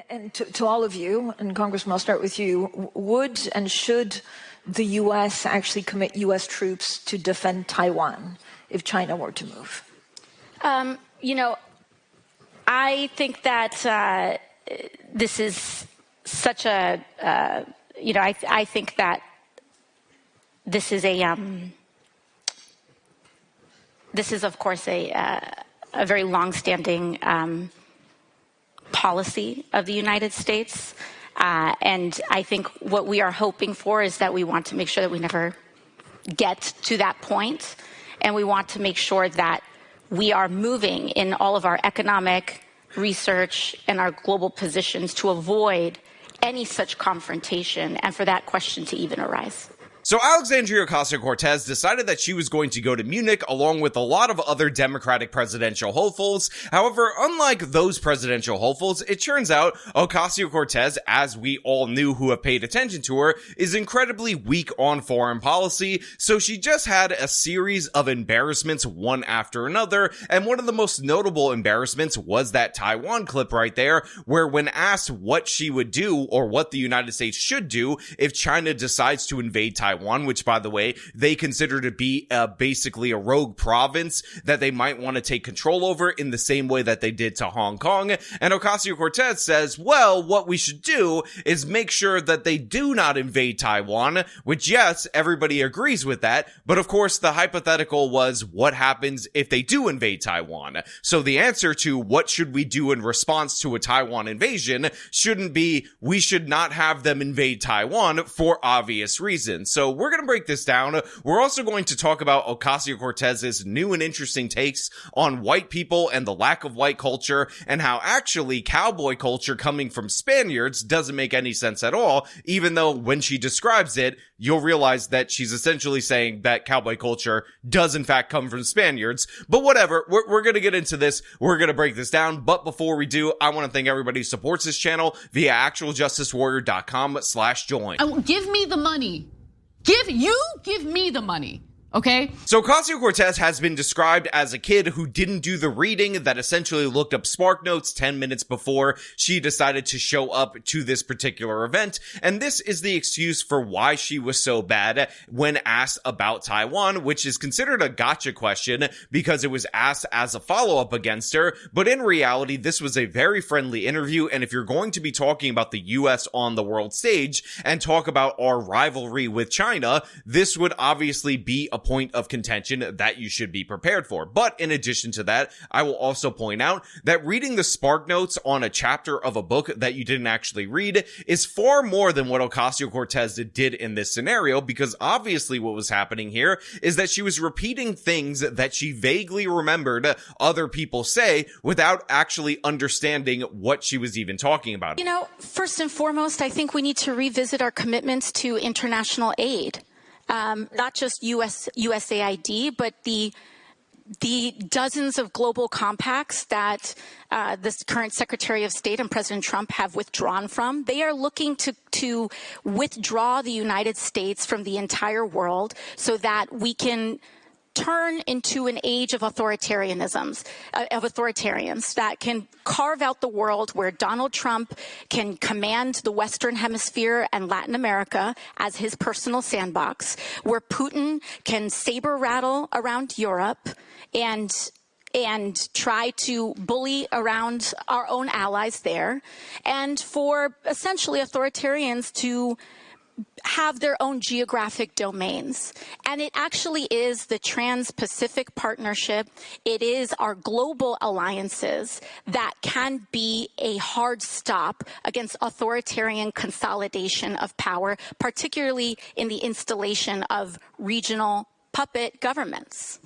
And to all of you, and Congressman, I'll start with you, would and should the U.S. actually commit U.S. troops to defend Taiwan if China were to move? I think that this is such a, I think that this is of course a very longstanding policy of the United States. And I think what we are hoping for is that we want to make sure that we never get to that point. And we want to make sure that we are moving in all of our economic research and our global positions to avoid any such confrontation and for that question to even arise. So Alexandria Ocasio-Cortez decided that she was going to go to Munich along with a lot of other Democratic presidential hopefuls. However, unlike those presidential hopefuls, it turns out Ocasio-Cortez, as we all knew who have paid attention to her, is incredibly weak on foreign policy. So she just had a series of embarrassments one after another. And one of the most notable embarrassments was that Taiwan clip right there, where when asked what she would do or what the United States should do if China decides to invade Taiwan, which, by the way, they consider to be basically a rogue province that they might want to take control over in the same way that they did to Hong Kong. And Ocasio-Cortez says, well, what we should do is make sure that they do not invade Taiwan, which, yes, everybody agrees with that. But of course, the hypothetical was what happens if they do invade Taiwan. So the answer to what should we do in response to a Taiwan invasion shouldn't be we should not have them invade Taiwan for obvious reasons. So we're going to break this down. We're also going to talk about Ocasio-Cortez's new and interesting takes on white people and the lack of white culture, and how actually cowboy culture coming from Spaniards doesn't make any sense at all, even though when she describes it, you'll realize that she's essentially saying that cowboy culture does in fact come from Spaniards. But whatever, we're going to get into this. We're going to break this down. But before we do, I want to thank everybody who supports this channel via actualjusticewarrior.com/join. Give me the money. Give me the money. Okay. So Ocasio-Cortez has been described as a kid who didn't do the reading, that essentially looked up Spark Notes 10 minutes before she decided to show up to this particular event. And this is the excuse for why she was so bad when asked about Taiwan, which is considered a gotcha question because it was asked as a follow-up against her. But in reality, this was a very friendly interview. And if you're going to be talking about the US on the world stage and talk about our rivalry with China, this would obviously be a point of contention that you should be prepared for. But in addition to that, I will also point out that reading the Spark Notes on a chapter of a book that you didn't actually read is far more than what Ocasio-Cortez did in this scenario, because obviously what was happening here is that she was repeating things that she vaguely remembered other people say without actually understanding what she was even talking about. First and foremost, I think we need to revisit our commitments to international aid. Not just USAID, but the dozens of global compacts that this current Secretary of State and President Trump have withdrawn from. They are looking to withdraw the United States from the entire world so that we can turn into an age of authoritarians that can carve out the world where Donald Trump can command the Western Hemisphere and Latin America as his personal sandbox, where Putin can saber rattle around Europe and try to bully around our own allies there, and for essentially authoritarians to have their own geographic domains. And it actually is the Trans-Pacific Partnership. It is our global alliances that can be a hard stop against authoritarian consolidation of power, particularly in the installation of regional puppet governments.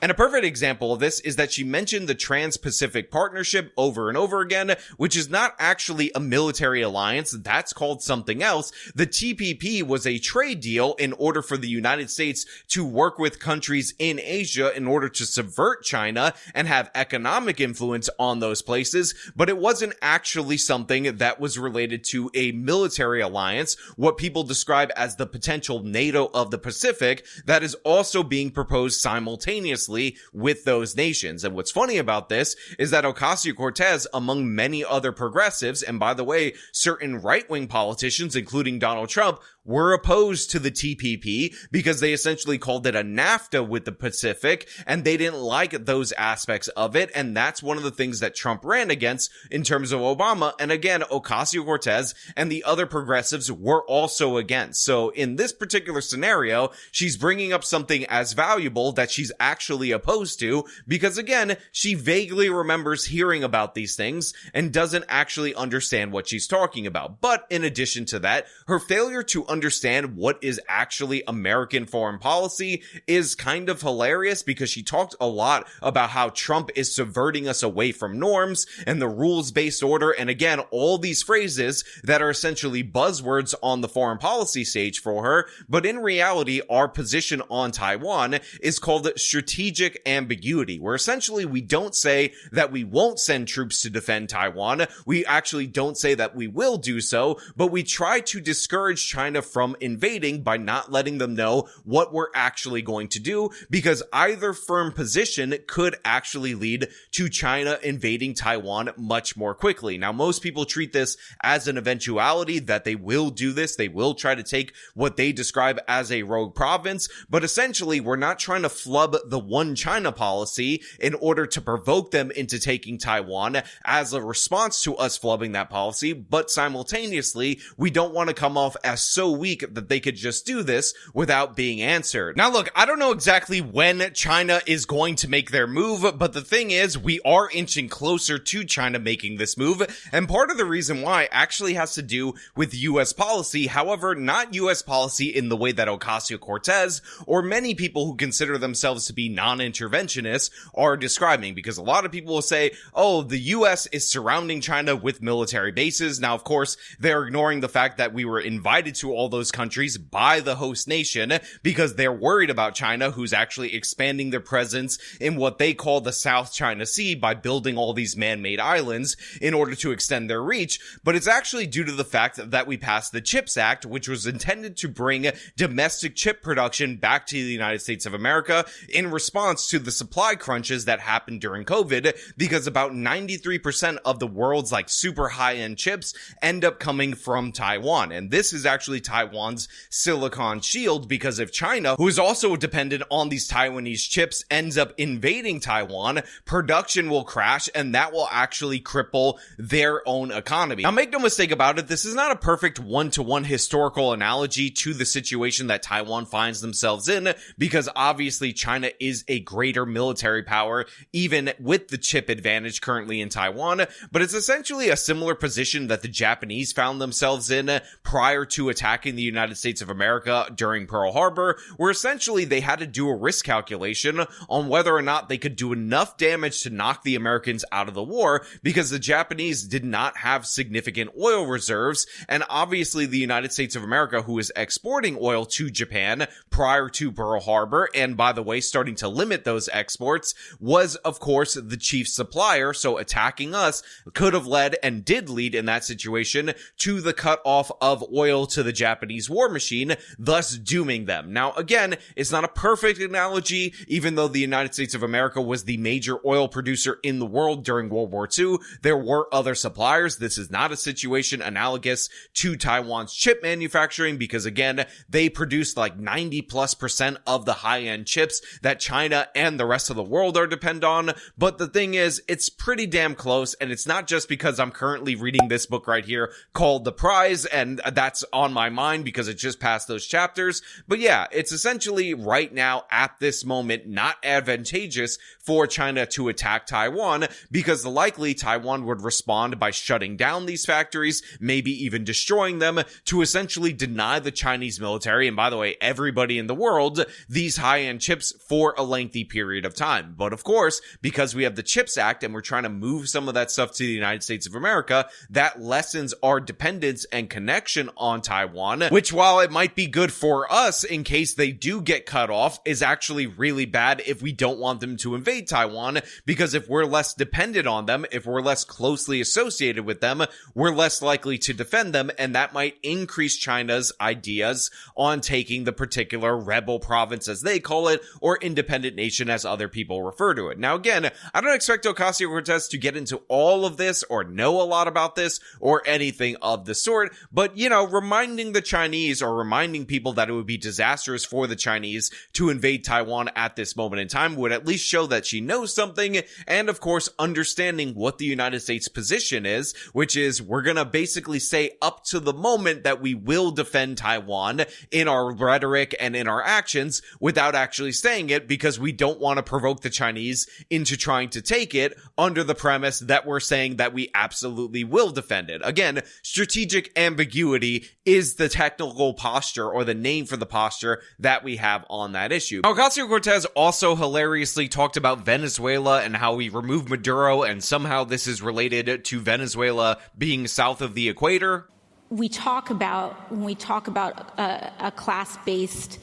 And a perfect example of this is that she mentioned the Trans-Pacific Partnership over and over again, which is not actually a military alliance. That's called something else. The TPP was a trade deal in order for the United States to work with countries in Asia in order to subvert China and have economic influence on those places. But it wasn't actually something that was related to a military alliance, what people describe as the potential NATO of the Pacific, that is also being proposed simultaneously closely with those nations. And what's funny about this is that Ocasio-Cortez, among many other progressives, and by the way, certain right-wing politicians, including Donald Trump, were opposed to the TPP because they essentially called it a NAFTA with the Pacific, and they didn't like those aspects of it. And that's one of the things that Trump ran against in terms of Obama. And again, Ocasio-Cortez and the other progressives were also against. So in this particular scenario, she's bringing up something as valuable that she's actually opposed to, because again, she vaguely remembers hearing about these things and doesn't actually understand what she's talking about. But in addition to that, her failure to understand what is actually American foreign policy is kind of hilarious, because she talked a lot about how Trump is subverting us away from norms and the rules-based order, and again, all these phrases that are essentially buzzwords on the foreign policy stage for her. But in reality, our position on Taiwan is called strategic ambiguity, where essentially we don't say that we won't send troops to defend Taiwan. We actually don't say that we will do so, but we try to discourage China from invading by not letting them know what we're actually going to do, because either firm position could actually lead to China invading Taiwan much more quickly. Now, most people treat this as an eventuality that they will do this. They will try to take what they describe as a rogue province, but essentially we're not trying to flub the one China policy in order to provoke them into taking Taiwan as a response to us flubbing that policy, but simultaneously we don't want to come off as so weak that they could just do this without being answered. Now look, I don't know exactly when China is going to make their move, but the thing is, we are inching closer to China making this move, and part of the reason why actually has to do with US policy. However, not US policy in the way that Ocasio-Cortez or many people who consider themselves to be non-interventionists are describing, because a lot of people will say, oh, the US is surrounding China with military bases. Now, of course, they're ignoring the fact that we were invited to all those countries by the host nation because they're worried about China, who's actually expanding their presence in what they call the South China Sea by building all these man-made islands in order to extend their reach. But it's actually due to the fact that we passed the CHIPS Act, which was intended to bring domestic chip production back to the United States of America in response to the supply crunches that happened during COVID, because about 93% of the world's super high-end chips end up coming from Taiwan. And this is actually Taiwan's silicon shield, because if China, who is also dependent on these Taiwanese chips, ends up invading Taiwan, production will crash, and that will actually cripple their own economy. Now, make no mistake about it, this is not a perfect one-to-one historical analogy to the situation that Taiwan finds themselves in, because obviously China is a greater military power, even with the chip advantage currently in Taiwan, but it's essentially a similar position that the Japanese found themselves in prior to attacking the United States of America during Pearl Harbor, where essentially they had to do a risk calculation on whether or not they could do enough damage to knock the Americans out of the war, because the Japanese did not have significant oil reserves, and obviously the United States of America, who is exporting oil to Japan prior to Pearl Harbor, and by the way, starting to limit those exports, was of course the chief supplier. So attacking us could have led, and did lead in that situation, to the cut off of oil to the Japanese war machine, thus dooming them. Now again, it's not a perfect analogy, even though the United States of America was the major oil producer in the world during World War II. There were other suppliers. This is not a situation analogous to Taiwan's chip manufacturing, because again, they produce 90+% of the high-end chips that China and the rest of the world are dependent on. But the thing is, it's pretty damn close, and it's not just because I'm currently reading this book right here called The Prize, and that's on my mind because it just passed those chapters. But yeah, it's essentially right now at this moment not advantageous for China to attack Taiwan, because likely Taiwan would respond by shutting down these factories, maybe even destroying them, to essentially deny the Chinese military, and by the way, everybody in the world, these high-end chips for a lengthy period of time. But of course, because we have the CHIPS Act and we're trying to move some of that stuff to the United States of America, that lessens our dependence and connection on Taiwan, which, while it might be good for us in case they do get cut off, is actually really bad if we don't want them to invade Taiwan, because if we're less dependent on them, if we're less closely associated with them, we're less likely to defend them, and that might increase China's ideas on taking the particular rebel province, as they call it, or independent independent nation as other people refer to it. Now, again, I don't expect Ocasio-Cortez to get into all of this or know a lot about this or anything of the sort, but, reminding the Chinese or reminding people that it would be disastrous for the Chinese to invade Taiwan at this moment in time would at least show that she knows something, and of course, understanding what the United States position is, which is we're gonna basically say up to the moment that we will defend Taiwan in our rhetoric and in our actions without actually saying it, because we don't want to provoke the Chinese into trying to take it under the premise that we're saying that we absolutely will defend it. Again, strategic ambiguity is the technical posture or the name for the posture that we have on that issue. Ocasio-Cortez also hilariously talked about Venezuela and how we removed Maduro, and somehow this is related to Venezuela being south of the equator. When we talk about a class-based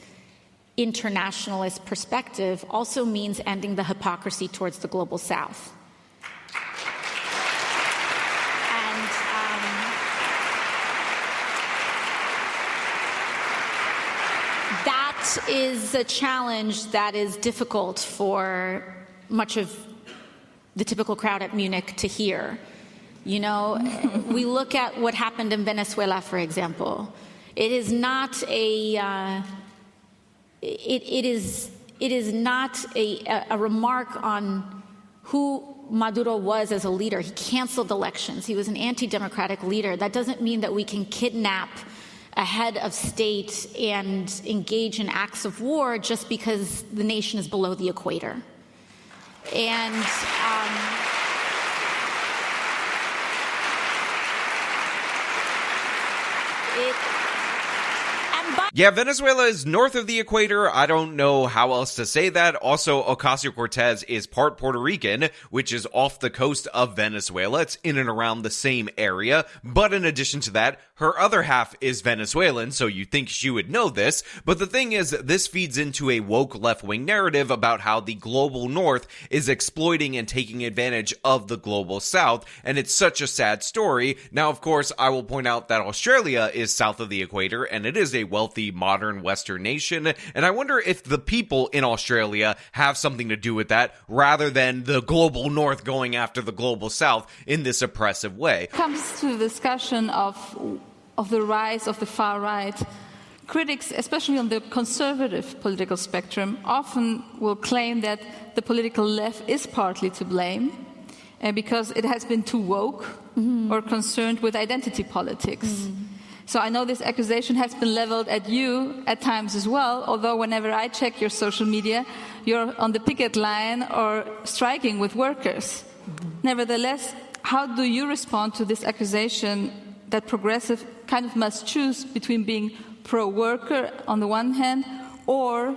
internationalist perspective, also means ending the hypocrisy towards the global south. And that is a challenge that is difficult for much of the typical crowd at Munich to hear. We look at what happened in Venezuela, for example. It is not a remark on who Maduro was as a leader. He canceled elections. He was an anti-democratic leader. That doesn't mean that we can kidnap a head of state and engage in acts of war just because the nation is below the equator. And yeah, Venezuela is north of the equator. I don't know how else to say that. Also, Ocasio-Cortez is part Puerto Rican, which is off the coast of Venezuela. It's in and around the same area. But in addition to that, her other half is Venezuelan, so you'd think she would know this. But the thing is, this feeds into a woke left-wing narrative about how the global north is exploiting and taking advantage of the global south, and it's such a sad story. Now, of course, I will point out that Australia is south of the equator, and it is a wealthy, modern Western nation, and I wonder if the people in Australia have something to do with that, rather than the global north going after the global south in this oppressive way. It comes to the discussion of the rise of the far right. Critics, especially on the conservative political spectrum, often will claim that the political left is partly to blame because it has been too woke or concerned with identity politics. So I know this accusation has been leveled at you at times as well, although whenever I check your social media, you're on the picket line or striking with workers. Nevertheless, how do you respond to this accusation that progressive kind of must choose between being pro-worker on the one hand or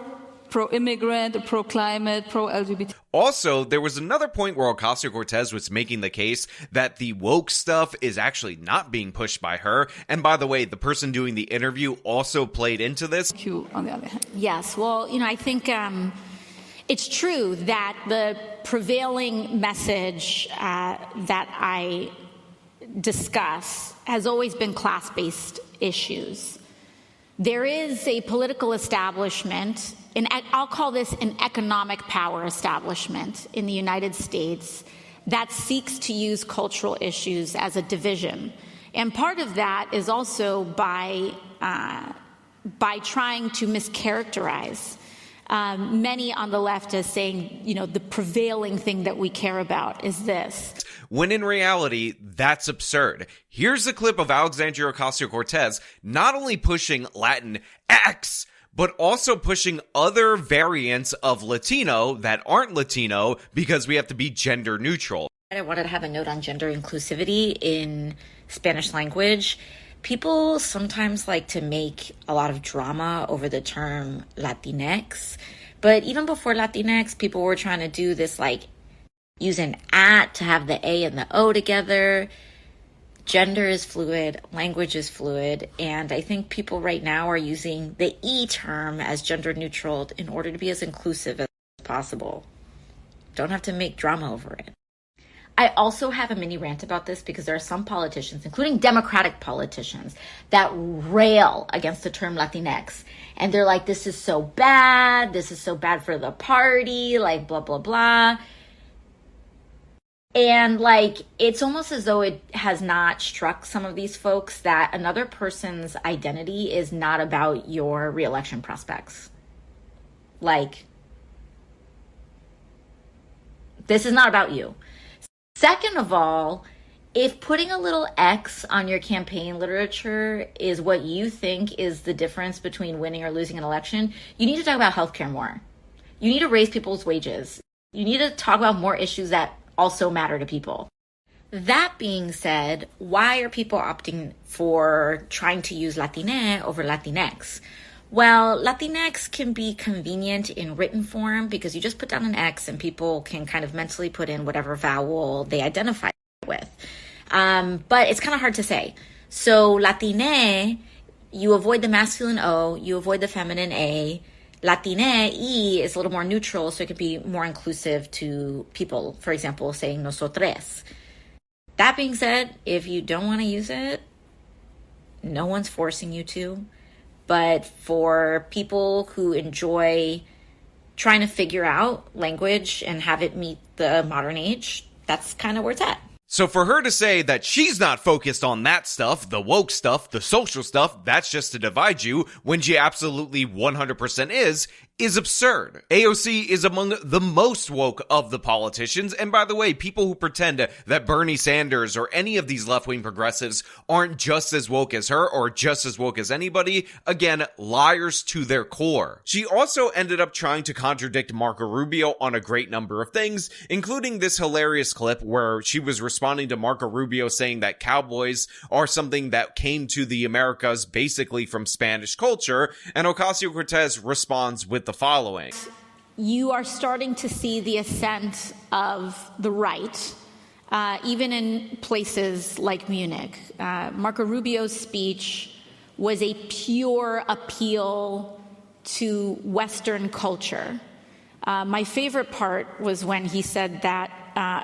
pro-immigrant, pro-climate, pro-LGBT? Also, there was another point where Ocasio-Cortez was making the case that the woke stuff is actually not being pushed by her. And by the way, the person doing the interview also played into this. Q, on the other hand. Yes, well, I think it's true that the prevailing message that I discuss has always been class-based issues. There is a political establishment, and I'll call this an economic power establishment in the United States that seeks to use cultural issues as a division. And part of that is also by trying to mischaracterize many on the left as saying, the prevailing thing that we care about is this. When in reality, that's absurd. Here's a clip of Alexandria Ocasio-Cortez not only pushing Latin X, but also pushing other variants of Latino that aren't Latino because we have to be gender neutral. I wanted to have a note on gender inclusivity in Spanish language. People sometimes like to make a lot of drama over the term Latinx, but even before Latinx, people were trying to do this use an at to have the A and the O together. Gender is fluid, language is fluid, and I think people right now are using the E term as gender neutral in order to be as inclusive as possible. Don't have to make drama over it. I also have a mini rant about this because there are some politicians, including Democratic politicians, that rail against the term Latinx. And they're like, this is so bad. This is so bad for the party, like blah, blah, blah. And like, it's almost as though it has not struck some of these folks that another person's identity is not about your reelection prospects. Like, this is not about you. Second of all, if putting a little X on your campaign literature is what you think is the difference between winning or losing an election, you need to talk about healthcare more. You need to raise people's wages. You need to talk about more issues that also matter to people. That being said, why are people opting for trying to use Latine over Latinx? Well, Latinx can be convenient in written form because you just put down an X and people can kind of mentally put in whatever vowel they identify with. But it's kind of hard to say. So Latine, you avoid the masculine O, you avoid the feminine A. Latine, E, is a little more neutral, so it can be more inclusive to people. For example, saying nosotres. That being said, if you don't want to use it, no one's forcing you to. But for people who enjoy trying to figure out language and have it meet the modern age, that's kind of where it's at. So for her to say that she's not focused on that stuff, the woke stuff, the social stuff, that's just to divide you, when she absolutely 100% is absurd. AOC is among the most woke of the politicians, and by the way, people who pretend that Bernie Sanders or any of these left-wing progressives aren't just as woke as her or just as woke as anybody, again, liars to their core. She also ended up trying to contradict Marco Rubio on a great number of things, including this hilarious clip where she was responding to Marco Rubio saying that cowboys are something that came to the Americas basically from Spanish culture, and Ocasio-Cortez responds with the following. You are starting to see the ascent of the right, even in places like Munich. Marco Rubio's speech was a pure appeal to Western culture. My favorite part was when he said that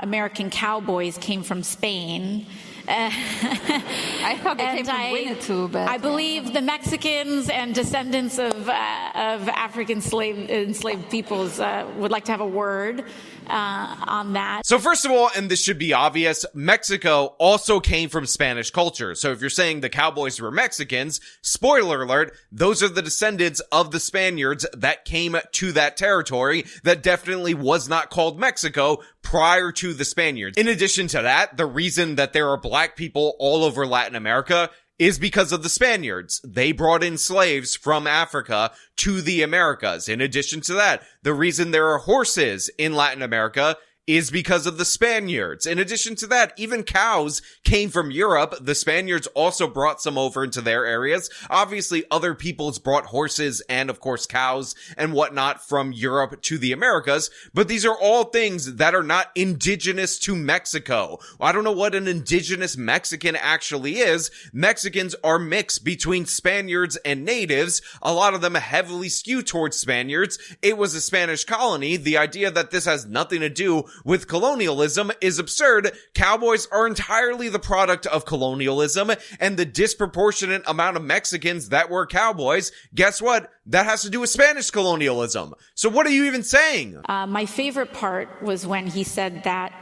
American cowboys came from Spain. I thought they came from Winnetou, but I believe the Mexicans and descendants of African enslaved peoples would like to have a word on that. So first of all, and this should be obvious, Mexico also came from Spanish culture. So if you're saying the cowboys were Mexicans, spoiler alert, those are the descendants of the Spaniards that came to that territory that definitely was not called Mexico prior to the Spaniards. In addition to that, the reason that there are black people all over Latin America is because of the Spaniards. They brought in slaves from Africa to the Americas. In addition to that, the reason there are horses in Latin America is because of the Spaniards. In addition to that, even cows came from Europe. The Spaniards also brought some over into their areas. Obviously, other peoples brought horses and, of course, cows and whatnot from Europe to the Americas, but these are all things that are not indigenous to Mexico. I don't know what an indigenous Mexican actually is. Mexicans are mixed between Spaniards and natives. A lot of them heavily skew towards Spaniards. It was a Spanish colony. The idea that this has nothing to do with colonialism is absurd. Cowboys are entirely the product of colonialism, and the disproportionate amount of Mexicans that were cowboys, guess what? That has to do with Spanish colonialism. So what are you even saying? My favorite part was when he said that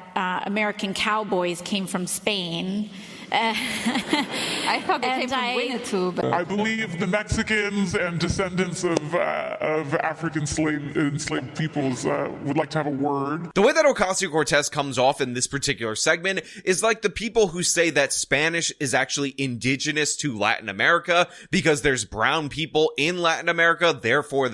American cowboys came from Spain. I thought they came from Winnetou, but I believe the Mexicans and descendants of African enslaved peoples would like to have a word. The way that Ocasio-Cortez comes off in this particular segment is like the people who say that Spanish is actually indigenous to Latin America because there's brown people in Latin America, therefore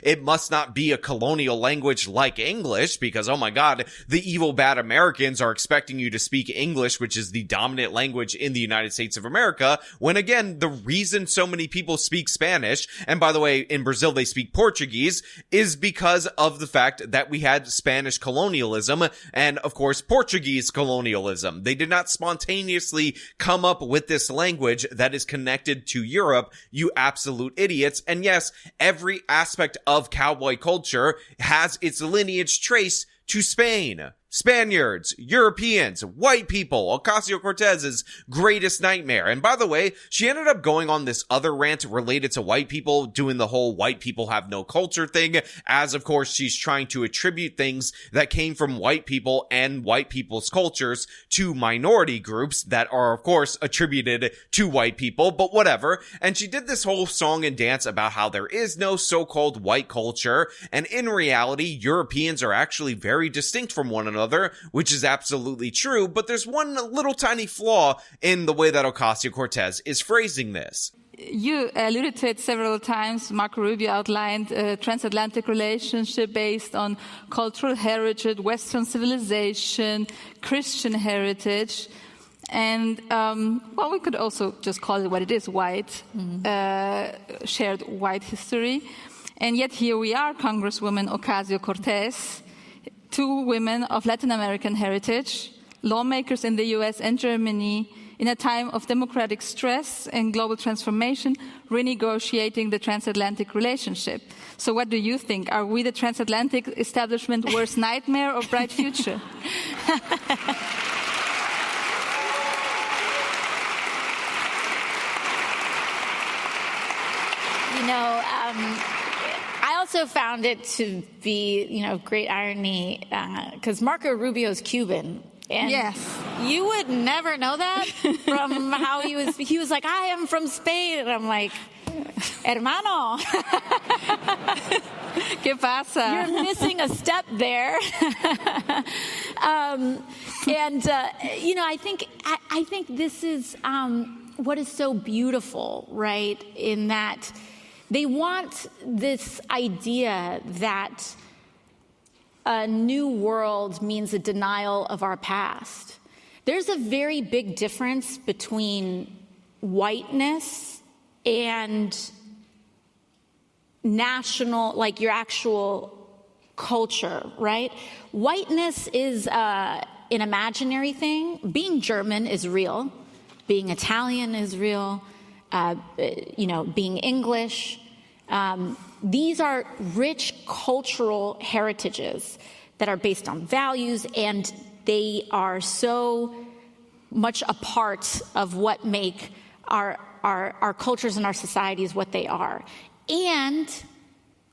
it must not be a colonial language like English because, oh my god, the evil bad Americans are expecting you to speak English, which is the dominant language in the United States of America, when again, the reason so many people speak Spanish, and by the way, in Brazil they speak Portuguese, is because of the fact that we had Spanish colonialism and, of course, Portuguese colonialism. They did not spontaneously come up with this language that is connected to Europe, you absolute idiots. And yes, every aspect of cowboy culture has its lineage traced to Spain. Spaniards, Europeans, white people, Ocasio-Cortez's greatest nightmare. And by the way, she ended up going on this other rant related to white people, doing the whole white people have no culture thing, as of course she's trying to attribute things that came from white people and white people's cultures to minority groups that are of course attributed to white people, but whatever. And she did this whole song and dance about how there is no so-called white culture, and in reality, Europeans are actually very distinct from one another, which is absolutely true, but there's one little tiny flaw in the way that Ocasio-Cortez is phrasing this. You alluded to it several times. Marco Rubio outlined a transatlantic relationship based on cultural heritage, Western civilization, Christian heritage. And, well, we could also just call it what it is, white, shared white history. And yet here we are, Congresswoman Ocasio-Cortez, two women of Latin American heritage, lawmakers in the US and Germany, in a time of democratic stress and global transformation, renegotiating the transatlantic relationship. So what do you think? Are we the transatlantic establishment worst nightmare or bright future? I also found it to be, great irony, because Marco Rubio's Cuban. And yes. You would never know that from how he was like, I am from Spain. And I'm like, hermano. ¿Qué pasa? You're missing a step there. I think this is what is so beautiful, right? In that they want this idea that a new world means a denial of our past. There's a very big difference between whiteness and national, like your actual culture, right? Whiteness is an imaginary thing. Being German is real. Being Italian is real. Being English. These are rich cultural heritages that are based on values, and they are so much a part of what make our cultures and our societies what they are. And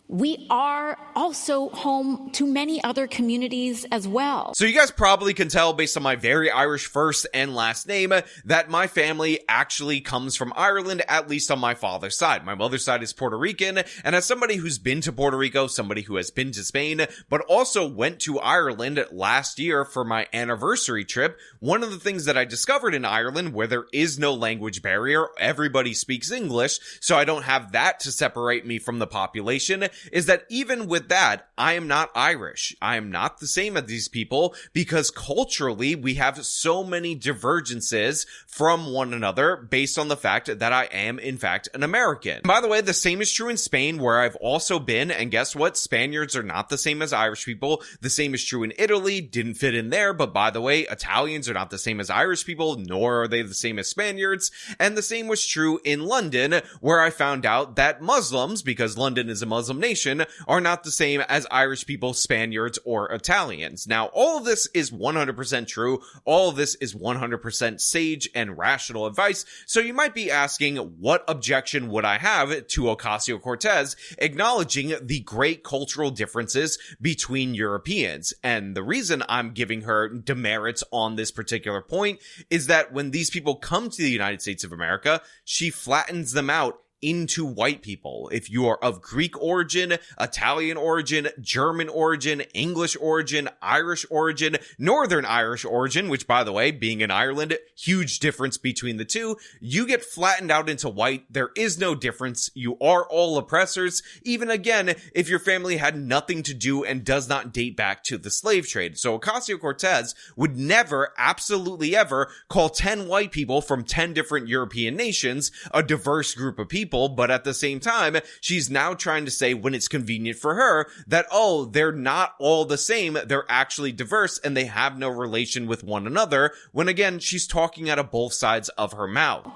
we are also home to many other communities as well. So you guys probably can tell based on my very Irish first and last name that my family actually comes from Ireland, at least on my father's side. My mother's side is Puerto Rican, and as somebody who's been to Puerto Rico, somebody who has been to Spain, but also went to Ireland last year for my anniversary trip, one of the things that I discovered in Ireland, where there is no language barrier, everybody speaks English, so I don't have that to separate me from the population, is that even with that, I am not Irish. I am not the same as these people because culturally we have so many divergences from one another based on the fact that I am in fact an American. By the way, the same is true in Spain, where I've also been, and guess what? Spaniards are not the same as Irish people. The same is true in Italy, didn't fit in there, but by the way, Italians are not the same as Irish people, nor are they the same as Spaniards, and the same was true in London, where I found out that Muslims, because London is a Muslim nation, are not the same as Irish people, Spaniards, or Italians. Now, all of this is 100% true. All of this is 100% sage and rational advice. So you might be asking, what objection would I have to Ocasio-Cortez acknowledging the great cultural differences between Europeans? And the reason I'm giving her demerits on this particular point is that when these people come to the United States of America, she flattens them out into white people. If you are of Greek origin, Italian origin, German origin, English origin, Irish origin, Northern Irish origin, which by the way, being in Ireland, huge difference between the two, you get flattened out into white. There is no difference. You are all oppressors, even again, if your family had nothing to do and does not date back to the slave trade. So Ocasio-Cortez would never, absolutely ever, call 10 white people from 10 different European nations a diverse group of people. But at the same time, she's now trying to say when it's convenient for her that, oh, they're not all the same, they're actually diverse and they have no relation with one another, when again, she's talking out of both sides of her mouth.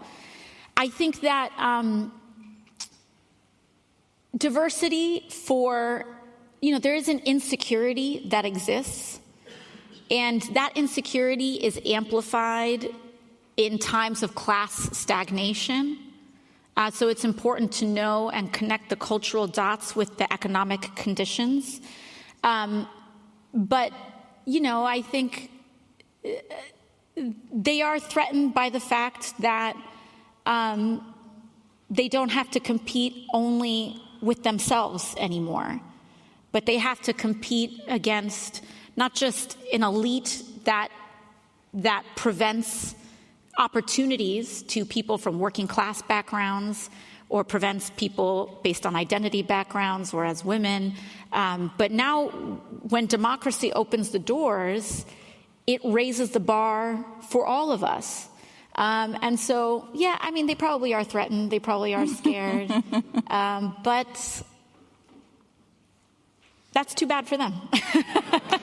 I think that diversity there is an insecurity that exists And that insecurity is amplified in times of class stagnation. So it's important to know and connect the cultural dots with the economic conditions. But, I think they are threatened by the fact that they don't have to compete only with themselves anymore, but they have to compete against not just an elite that prevents opportunities to people from working class backgrounds or prevents people based on identity backgrounds or as women. But now when democracy opens the doors, it raises the bar for all of us. And so, they probably are threatened. They probably are scared. But that's too bad for them.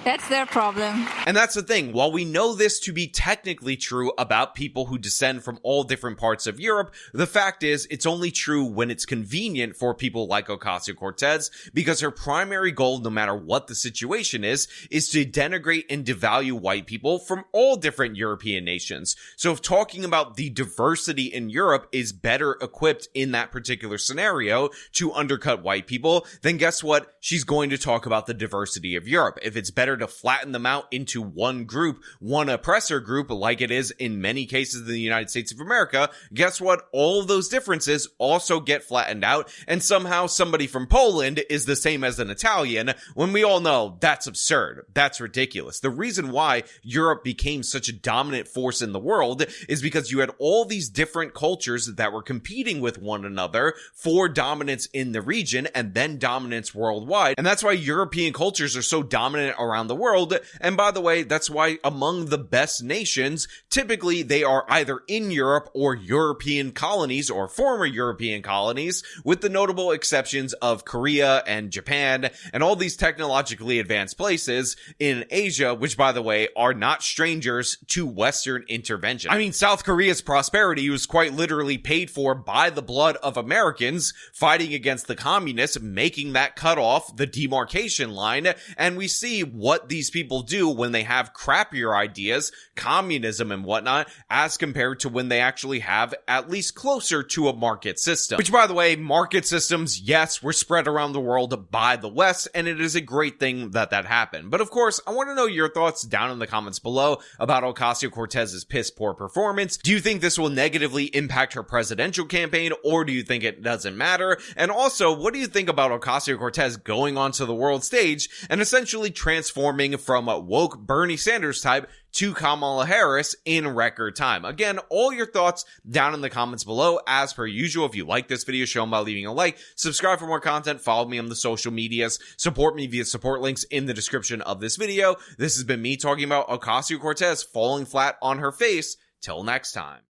That's their problem. And that's the thing. While we know this to be technically true about people who descend from all different parts of Europe, the fact is it's only true when it's convenient for people like Ocasio-Cortez, because her primary goal, no matter what the situation is to denigrate and devalue white people from all different European nations. So if talking about the diversity in Europe is better equipped in that particular scenario to undercut white people, then guess what? She's going to talk about the diversity of Europe. If it's better to flatten them out into one group, one oppressor group, like it is in many cases in the United States of America, guess what? All of those differences also get flattened out, and somehow somebody from Poland is the same as an Italian, when we all know that's absurd. That's ridiculous. The reason why Europe became such a dominant force in the world is because you had all these different cultures that were competing with one another for dominance in the region and then dominance worldwide. And that's why European cultures are so dominant around the world. And by the way, that's why among the best nations, typically they are either in Europe or European colonies or former European colonies, with the notable exceptions of Korea and Japan and all these technologically advanced places in Asia, which by the way are not strangers to Western intervention. I mean, South Korea's prosperity was quite literally paid for by the blood of Americans fighting against the communists, making that cutoff the demarcation line. And we see what these people do when they have crappier ideas, communism and whatnot, as compared to when they actually have at least closer to a market system. Which, by the way, market systems, yes, were spread around the world by the West, and it is a great thing that that happened. But of course, I want to know your thoughts down in the comments below about Ocasio-Cortez's piss poor performance. Do you think this will negatively impact her presidential campaign, or do you think it doesn't matter? And also, what do you think about Ocasio-Cortez going onto the world stage and essentially transforming from a woke Bernie Sanders type to Kamala Harris in record time? Again, all your thoughts down in the comments below. As per usual, if you like this video, show them by leaving a like, subscribe for more content, follow me on the social medias, support me via support links in the description of this video. This has been me talking about Ocasio-Cortez falling flat on her face. Till next time.